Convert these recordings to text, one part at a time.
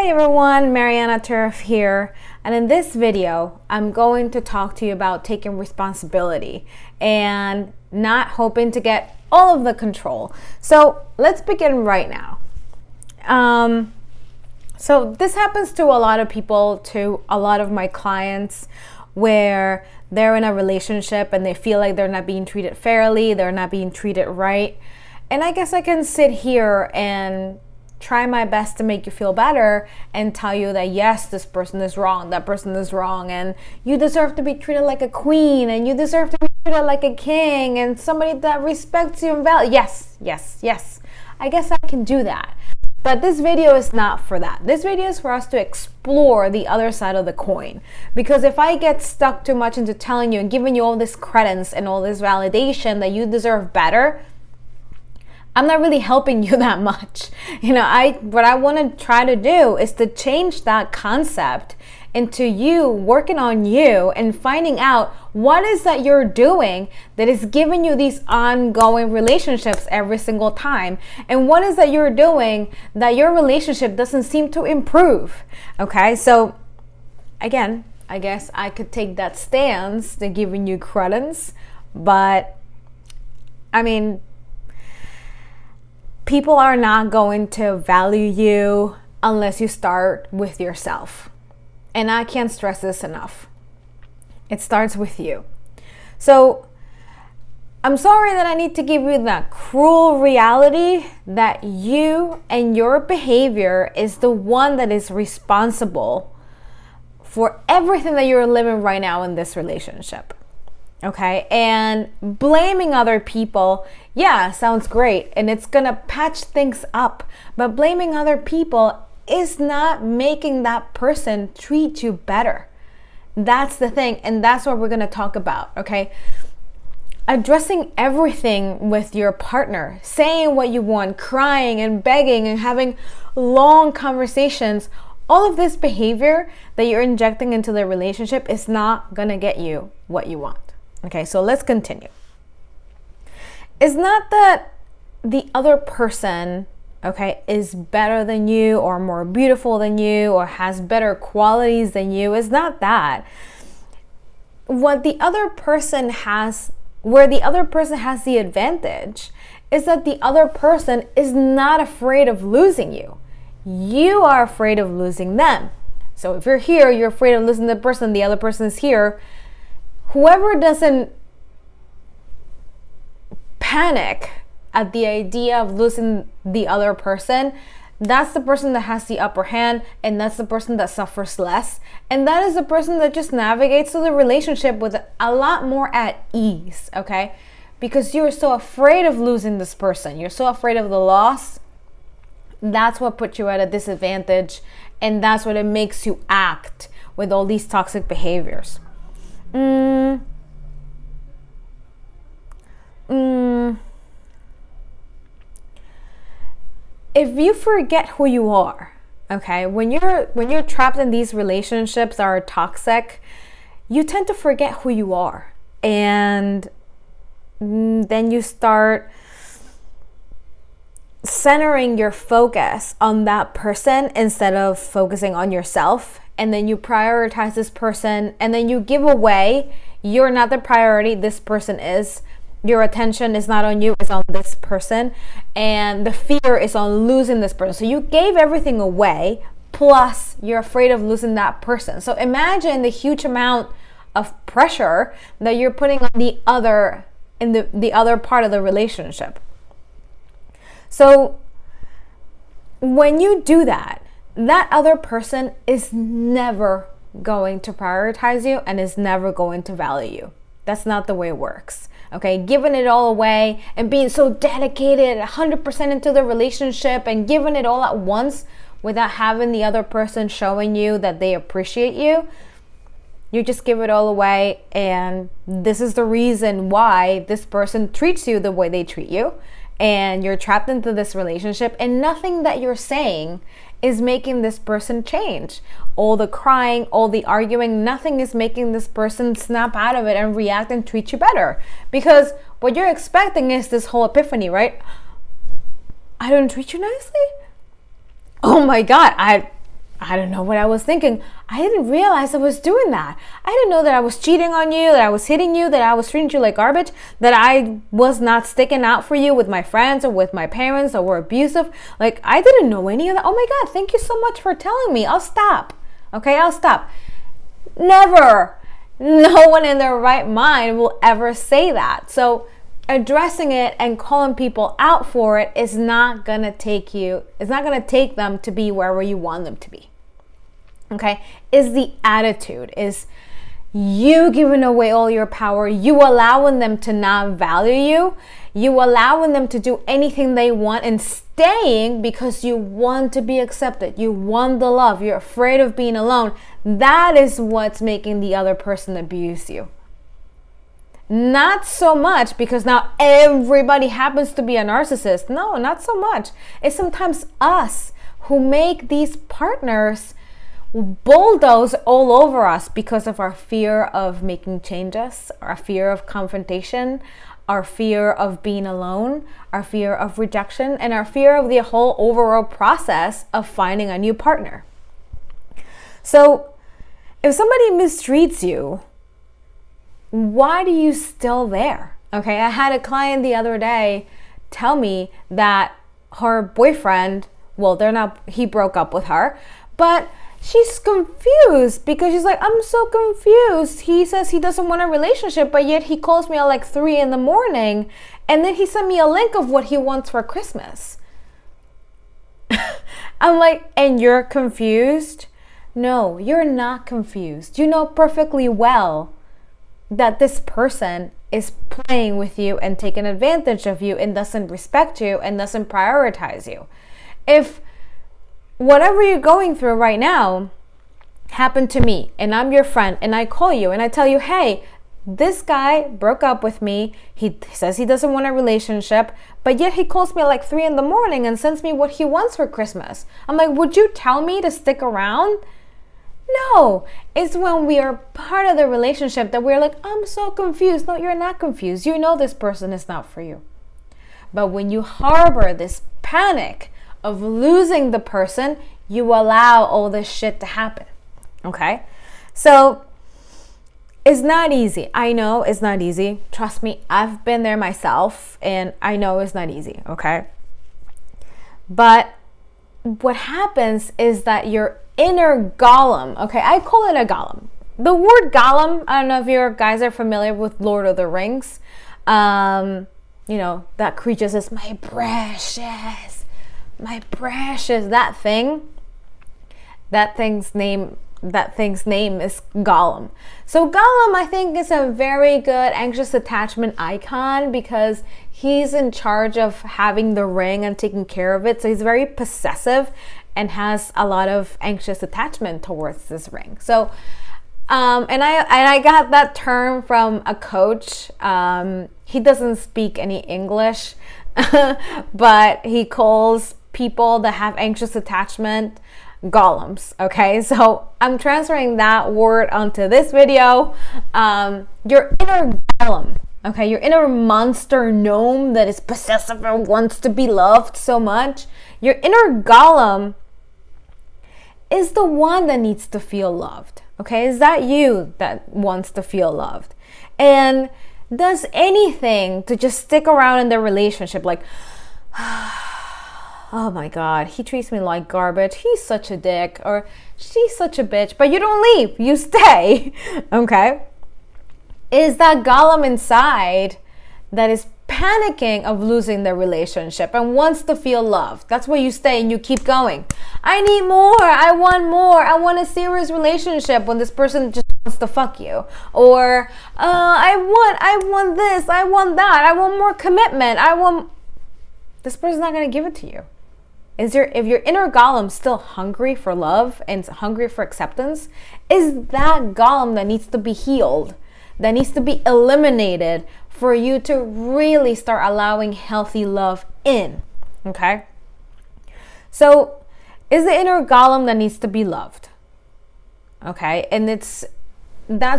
Hi everyone, Marianna here, and in this video I'm going to talk to you about taking responsibility and not hoping to get all of the control. So let's begin right now. So this happens to a lot of people, to a lot of my clients, where they're in a relationship and they feel like they're not being treated fairly, they're not being treated right. And I guess I can sit here and try my best to make you feel better and tell you that yes, this person is wrong, that person is wrong, and you deserve to be treated like a queen, and you deserve to be treated like a king, and somebody that respects you and values. Yes. I guess I can do that. But this video is not for that. This video is for us to explore the other side of the coin. Because if I get stuck too much into telling you and giving you all this credence and all this validation that you deserve better, I'm not really helping you that much. What I want to try to do is to change that concept into you working on you and finding out what is that you're doing that is giving you these ongoing relationships every single time, and what is that you're doing that your relationship doesn't seem to improve. Okay, so again, I guess I could take that stance to giving you credence, but I mean, people are not going to value you unless you start with yourself. And I can't stress this enough. It starts with you. So I'm sorry that I need to give you that cruel reality that you and your behavior is the one that is responsible for everything that you're living right now in this relationship. Okay, and blaming other people, yeah, sounds great, and it's gonna patch things up, but blaming other people is not making that person treat you better. That's the thing, and that's what we're gonna talk about, okay? Addressing everything with your partner, saying what you want, crying and begging and having long conversations, all of this behavior that you're injecting into the relationship is not gonna get you what you want. Okay, so let's continue. It's not that the other person, okay, is better than you or more beautiful than you or has better qualities than you. It's not that. What the other person has, where the other person has the advantage, is that the other person is not afraid of losing you. You are afraid of losing them. So if you're here, you're afraid of losing the person, the other person is here. Whoever doesn't panic at the idea of losing the other person, that's the person that has the upper hand, and that's the person that suffers less. And that is the person that just navigates through the relationship with a lot more at ease, okay? Because you're so afraid of losing this person. You're so afraid of the loss. That's what puts you at a disadvantage, and that's what it makes you act with all these toxic behaviors. If you forget who you are, okay, when you're trapped in these relationships that are toxic, you tend to forget who you are, and then you start centering your focus on that person instead of focusing on yourself. And then you prioritize this person, and then you give away, you're not the priority, this person is. Your attention is not on you, it's on this person. And the fear is on losing this person. So you gave everything away, plus you're afraid of losing that person. So imagine the huge amount of pressure that you're putting on the other, in the other part of the relationship. So when you do that, that other person is never going to prioritize you and is never going to value you. That's not the way it works. Okay, giving it all away and being so dedicated 100% into the relationship and giving it all at once without having the other person showing you that they appreciate you, you just give it all away, and this is the reason why this person treats you the way they treat you, and you're trapped into this relationship, and nothing that you're saying is making this person change. All the crying, all the arguing, nothing is making this person snap out of it and react and treat you better. Because what you're expecting is this whole epiphany, right? I don't treat you nicely? Oh my God, I don't know what I was thinking. I didn't realize I was doing that. I didn't know that I was cheating on you, that I was hitting you, that I was treating you like garbage, that I was not sticking out for you with my friends or with my parents or were abusive. Like, I didn't know any of that. Oh my God, thank you so much for telling me. I'll stop. Okay, I'll stop. Never. No one in their right mind will ever say that. So addressing it and calling people out for it is not going to take them to be wherever you want them to be. Okay? Is the attitude, is you giving away all your power, you allowing them to not value you, you allowing them to do anything they want and staying because you want to be accepted, you want the love, you're afraid of being alone. That is what's making the other person abuse you. Not so much because now everybody happens to be a narcissist. No, not so much. It's sometimes us who make these partners bulldoze all over us because of our fear of making changes, our fear of confrontation, our fear of being alone, our fear of rejection, and our fear of the whole overall process of finding a new partner. So if somebody mistreats you, why are you still there? Okay, I had a client the other day tell me that her boyfriend, he broke up with her, but she's confused because she's like, I'm so confused. He says he doesn't want a relationship, but yet he calls me at like 3 a.m, and then he sent me a link of what he wants for Christmas. I'm like, and you're confused? No, you're not confused. You know perfectly well that this person is playing with you and taking advantage of you and doesn't respect you and doesn't prioritize you. If whatever you're going through right now happened to me and I'm your friend and I call you and I tell you, hey, this guy broke up with me. He says he doesn't want a relationship, but yet he calls me at like 3 a.m. and sends me what he wants for Christmas. I'm like, would you tell me to stick around? No, it's when we are part of the relationship that we're like, I'm so confused. No, you're not confused. You know this person is not for you. But when you harbor this panic of losing the person, you allow all this shit to happen. Okay? So it's not easy. I know it's not easy. Trust me, I've been there myself and I know it's not easy. Okay? But what happens is that your inner golem, okay, I call it a golem. The word golem, I don't know if you guys are familiar with Lord of the Rings. That creature says, my precious, that thing's name is Golem. So Golem, I think, is a very good anxious attachment icon because he's in charge of having the ring and taking care of it. So he's very possessive and has a lot of anxious attachment towards this ring. So, and I got that term from a coach. He doesn't speak any English, but he calls people that have anxious attachment golems. Okay, so I'm transferring that word onto this video. Your inner golem. Okay, your inner monster gnome that is possessive and wants to be loved so much. Your inner golem is the one that needs to feel loved. Okay, is that you that wants to feel loved and does anything to just stick around in the relationship? Like, oh my God, he treats me like garbage. He's such a dick, or she's such a bitch. But you don't leave, you stay. Okay, is that golem inside that is panicking of losing the relationship and wants to feel loved. That's why you stay and you keep going. I need more. I want a serious relationship when this person just wants to fuck you. Or I want this, I want that, I want more commitment. This person's not going to give it to you. If your inner golem still hungry for love and hungry for acceptance, is that golem that needs to be healed, that needs to be eliminated for you to really start allowing healthy love in. Okay? So, is the inner golem that needs to be loved. Okay? And that's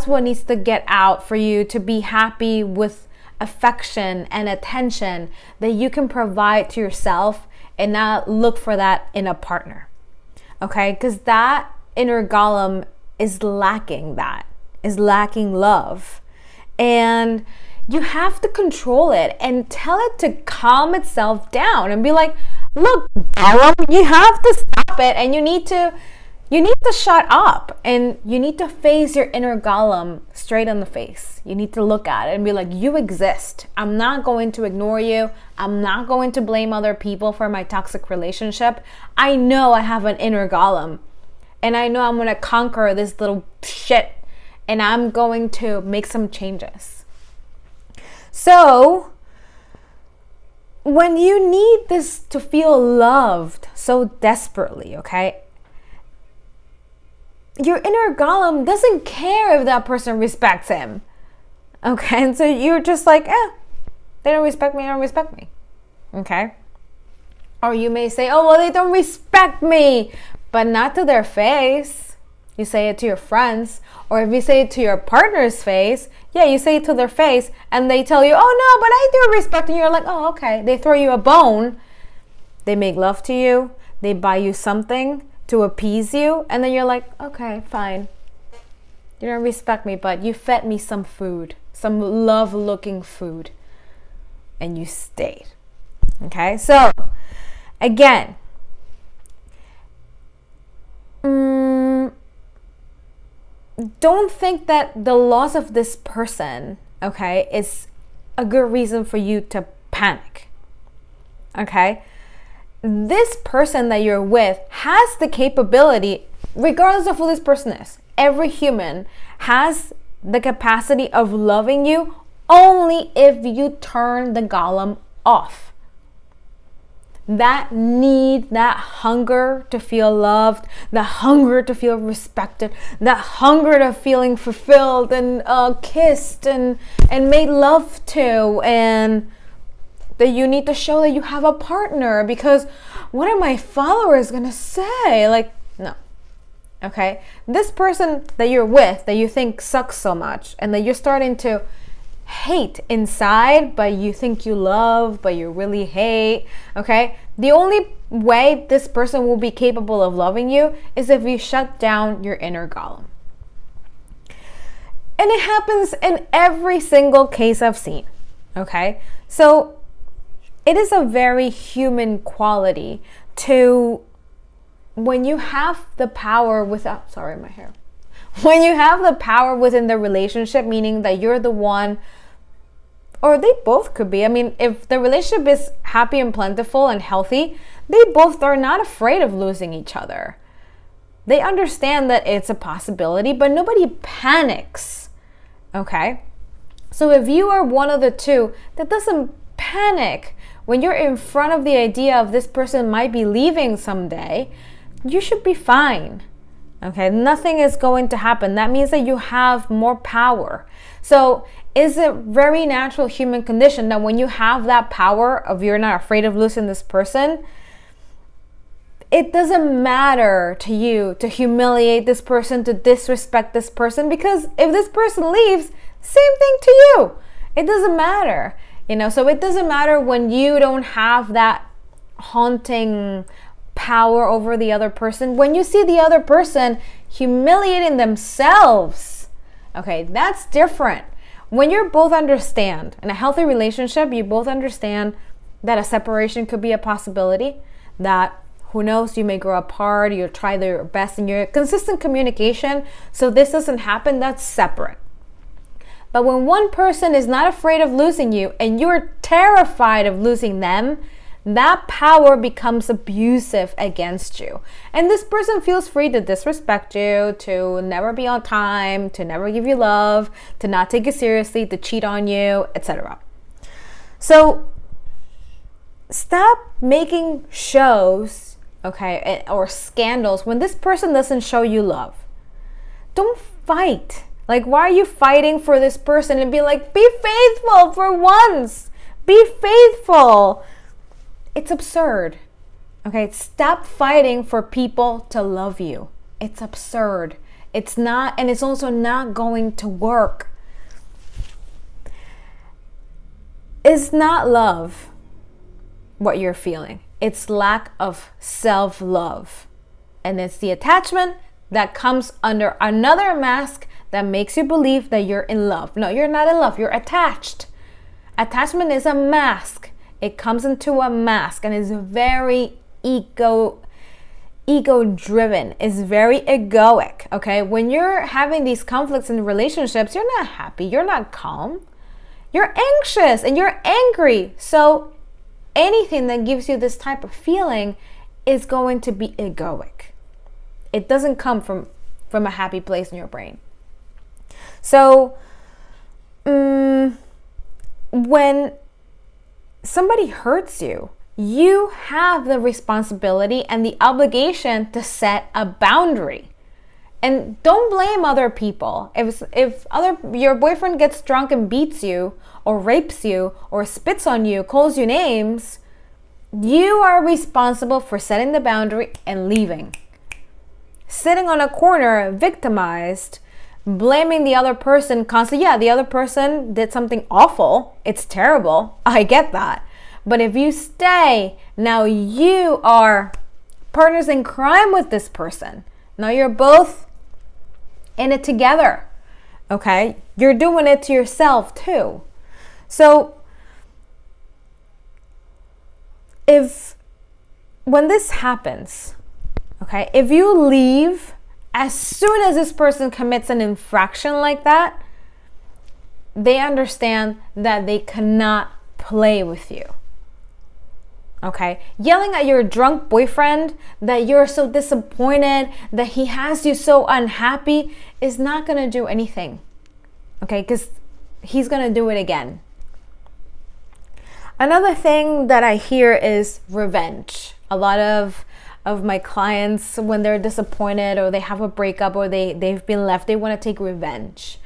what needs to get out for you to be happy with affection and attention that you can provide to yourself and not look for that in a partner. Okay, because that inner golem is lacking love. And you have to control it and tell it to calm itself down and be like, look, golem, you have to stop it, and you need to shut up, and you need to face your inner golem straight in the face. You need to look at it and be like, you exist. I'm not going to ignore you. I'm not going to blame other people for my toxic relationship. I know I have an inner golem, and I know I'm going to conquer this little shit, and I'm going to make some changes. So when you need this to feel loved so desperately, okay, your inner golem doesn't care if that person respects him. Okay, and so you're just like, they don't respect me, okay? Or you may say, oh, well, they don't respect me, but not to their face. You say it to your friends. Or if you say it to your partner's face, you say it to their face, and they tell you, oh, no, but I do respect you. You're like, oh, okay. They throw you a bone. They make love to you. They buy you something to appease you, and then you're like, okay, fine. You don't respect me, but you fed me some food, some love-looking food, and you stayed. Okay, so again, don't think that the loss of this person, okay, is a good reason for you to panic. Okay? This person that you're with has the capability, regardless of who this person is, every human has the capacity of loving you only if you turn the golem off. That need, that hunger to feel loved, the hunger to feel respected, that hunger to feeling fulfilled and kissed and made love to, and that you need to show that you have a partner, because what are my followers gonna say? Like, no. Okay? This person that you're with, that you think sucks so much, and that you're starting to hate inside, but you think you love, but you really hate, okay? The only way this person will be capable of loving you is if you shut down your inner golem. And it happens in every single case I've seen, okay? So it is a very human quality to, when you have the power without, when you have the power within the relationship, meaning that you're the one, or they both could be. I mean, if the relationship is happy and plentiful and healthy, they both are not afraid of losing each other. They understand that it's a possibility, but nobody panics, okay? So if you are one of the two that doesn't panic when you're in front of the idea of this person might be leaving someday, you should be fine, okay? Nothing is going to happen. That means that you have more power. So it's a very natural human condition that when you have that power of you're not afraid of losing this person, it doesn't matter to you to humiliate this person, to disrespect this person, because if this person leaves, same thing to you. It doesn't matter, so it doesn't matter when you don't have that haunting power over the other person. When you see the other person humiliating themselves, okay, that's different. When you both understand, in a healthy relationship, you both understand that a separation could be a possibility, that who knows, you may grow apart, you try your best in your consistent communication so this doesn't happen, that's separate. But when one person is not afraid of losing you and you're terrified of losing them, that power becomes abusive against you. And this person feels free to disrespect you, to never be on time, to never give you love, to not take you seriously, to cheat on you, etc. So stop making shows, okay, or scandals when this person doesn't show you love. Don't fight. Like, why are you fighting for this person? And be like, be faithful for once. Be faithful. It's absurd. Okay, stop fighting for people to love you. It's absurd. It's not, and it's also not going to work. It's not love what you're feeling. It's lack of self-love And it's the attachment that comes under another mask that makes you believe that you're in love. No, you're not in love. You're attached. Attachment is a mask. It comes into a mask and is very ego-driven. It's very egoic, okay? When you're having these conflicts in relationships, you're not happy. You're not calm. You're anxious and you're angry. So anything that gives you this type of feeling is going to be egoic. It doesn't come from a happy place in your brain. So when somebody hurts you, you have the responsibility and the obligation to set a boundary. And don't blame other people. If your boyfriend gets drunk and beats you or rapes you or spits on you, calls you names, you are responsible for setting the boundary and leaving. Sitting on a corner, victimized, blaming the other person constantly. Yeah, the other person did something awful. It's terrible. I get that. But if you stay, now you are partners in crime with this person. Now you're both in it together. Okay? You're doing it to yourself too. So when this happens, okay, if you leave as soon as this person commits an infraction like that, they understand that they cannot play with you. Okay, yelling at your drunk boyfriend that you're so disappointed, that he has you so unhappy, is not going to do anything. Okay, because he's going to do it again. Another thing that I hear is revenge. A lot of my clients, when they're disappointed or they have a breakup or they've been left, they want to take revenge.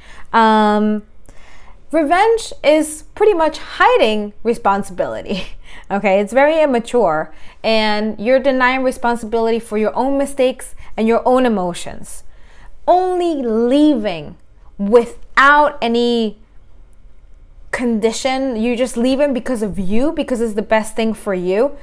Revenge is pretty much hiding responsibility. Okay, it's very immature, and you're denying responsibility for your own mistakes and your own emotions. Only leaving without any condition, you just leaving because of you, because it's the best thing for you.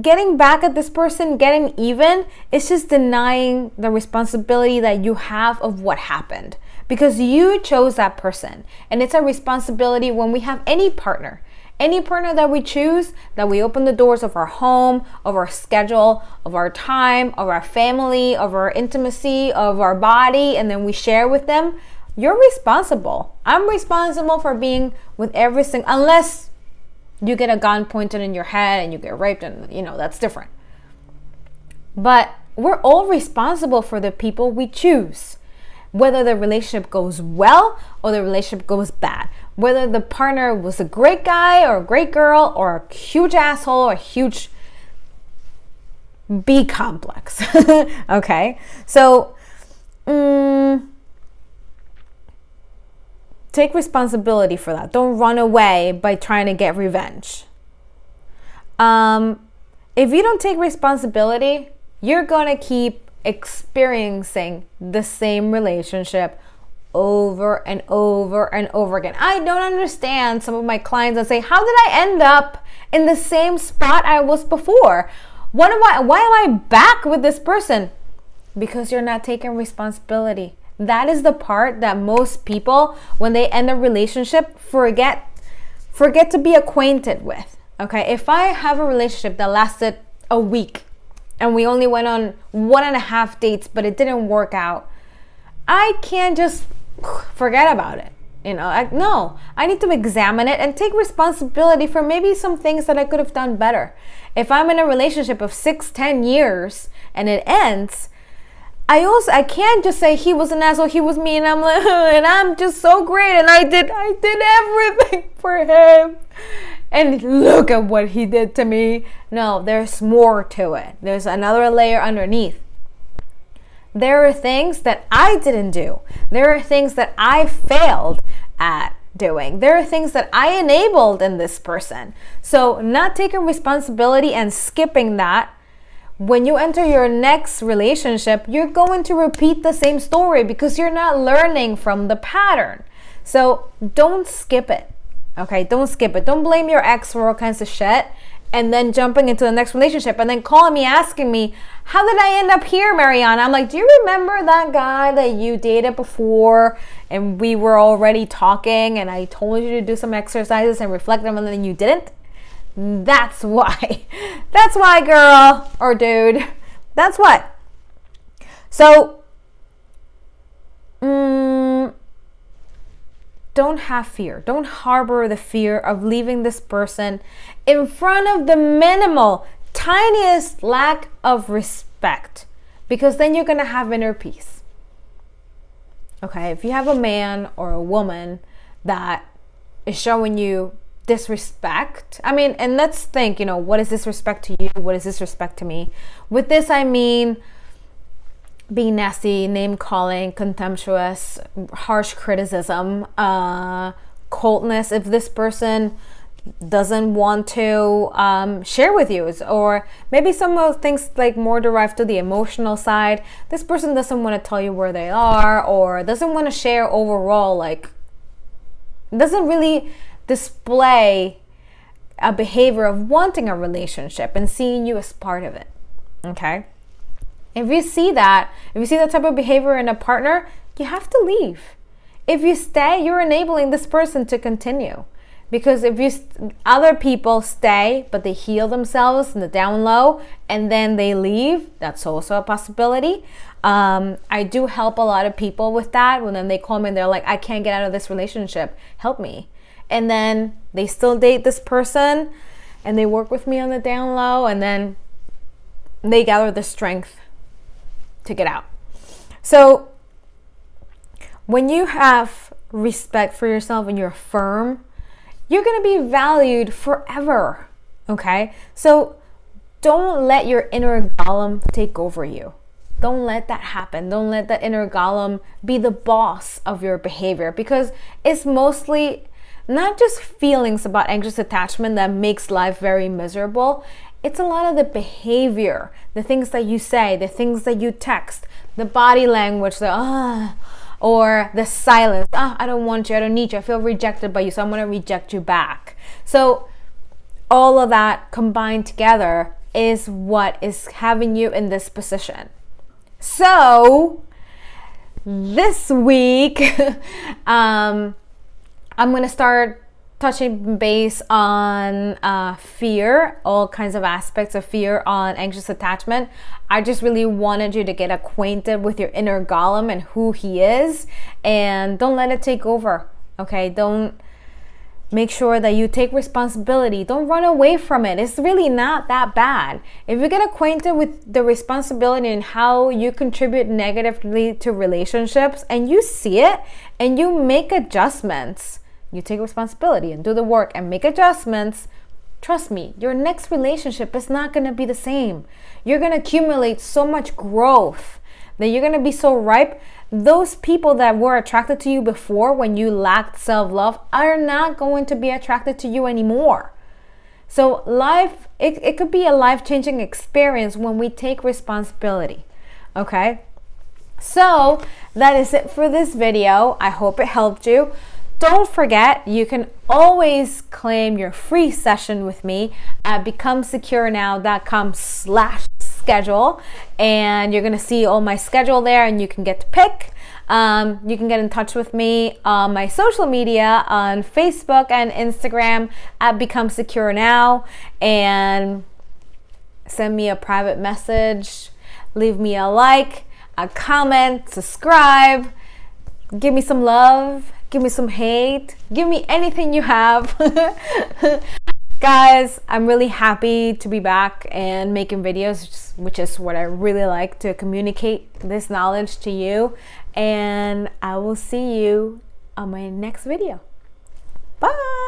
Getting back at this person, getting even, it's just denying the responsibility that you have of what happened, because you chose that person. And it's a responsibility when we have any partner that we choose, that we open the doors of our home, of our schedule, of our time, of our family, of our intimacy, of our body, and then we share with them. You're responsible. I'm responsible for being with every single, unless you get a gun pointed in your head and you get raped, and that's different. But we're all responsible for the people we choose, whether the relationship goes well or the relationship goes bad, whether the partner was a great guy or a great girl or a huge asshole or a huge B complex. Okay, so take responsibility for that. Don't run away by trying to get revenge. If you don't take responsibility, you're gonna keep experiencing the same relationship over and over and over again. I don't understand some of my clients that say, how did I end up in the same spot I was before? Why am I back with this person? Because you're not taking responsibility. That is the part that most people, when they end a relationship, forget to be acquainted with. Okay, if I have a relationship that lasted a week and we only went on 1.5 dates, but it didn't work out, I can't just forget about it. No, I need to examine it and take responsibility for maybe some things that I could have done better. If I'm in a relationship of 6-10 years and it ends, I can't just say he was an asshole, he was me, and I'm like, and I'm just so great, and I did everything for him, and look at what he did to me. No, there's more to it. There's another layer underneath. There are things that I didn't do. There are things that I failed at doing. There are things that I enabled in this person. So not taking responsibility and skipping that, when you enter your next relationship, you're going to repeat the same story because you're not learning from the pattern. So don't skip it. Okay, don't skip it. Don't blame your ex for all kinds of shit and then jumping into the next relationship and then calling me asking me, how did I end up here, Marianna? I'm like, do you remember that guy that you dated before and we were already talking and I told you to do some exercises and reflect them and then you didn't? That's why. That's why, girl or dude. That's what. So, don't have fear. Don't harbor the fear of leaving this person in front of the minimal, tiniest lack of respect, because then you're going to have inner peace. Okay, if you have a man or a woman that is showing you disrespect, I mean, and let's think, what is disrespect to you? What is disrespect to me? With this, I mean, being nasty, name calling, contemptuous, harsh criticism, coldness. If this person doesn't want to share with you, or maybe some of things like more derived to the emotional side, this person doesn't want to tell you where they are, or doesn't want to share overall, like doesn't really display a behavior of wanting a relationship and seeing you as part of it. Okay, if you see that type of behavior in a partner, you have to leave. If you stay, you're enabling this person to continue. Because if other people stay, but they heal themselves in the down low and then they leave, that's also a possibility. I do help a lot of people with that. When then they call me and they're like, I can't get out of this relationship, help me. And then they still date this person and they work with me on the down low, and then they gather the strength to get out. So when you have respect for yourself and you're firm, you're going to be valued forever. Okay? So don't let your inner golem take over you. Don't let that happen. Don't let that inner golem be the boss of your behavior, because it's mostly not just feelings about anxious attachment that makes life very miserable. It's a lot of the behavior, the things that you say, the things that you text, the body language, or the silence. I don't want you, I don't need you, I feel rejected by you, so I'm going to reject you back. So all of that combined together is what is having you in this position. So this week, I'm going to start touching base on fear, all kinds of aspects of fear on anxious attachment. I just really wanted you to get acquainted with your inner golem and who he is, and don't let it take over. Okay, don't make sure that you take responsibility. Don't run away from it. It's really not that bad. If you get acquainted with the responsibility and how you contribute negatively to relationships, and you see it and you make adjustments, you take responsibility and do the work and make adjustments, trust me, your next relationship is not going to be the same. You're going to accumulate so much growth that you're going to be so ripe. Those people that were attracted to you before when you lacked self-love are not going to be attracted to you anymore. So life, it could be a life-changing experience when we take responsibility. Okay? So that is it for this video. I hope it helped you. Don't forget, you can always claim your free session with me at becomesecurenow.com/schedule, and you're going to see all my schedule there, and you can get to pick. You can get in touch with me on my social media on Facebook and Instagram at Become Secure Now, and send me a private message, leave me a like, a comment, subscribe, give me some love. Give me some hate. Give me anything you have. Guys, I'm really happy to be back and making videos, which is what I really like, to communicate this knowledge to you. And I will see you on my next video. Bye.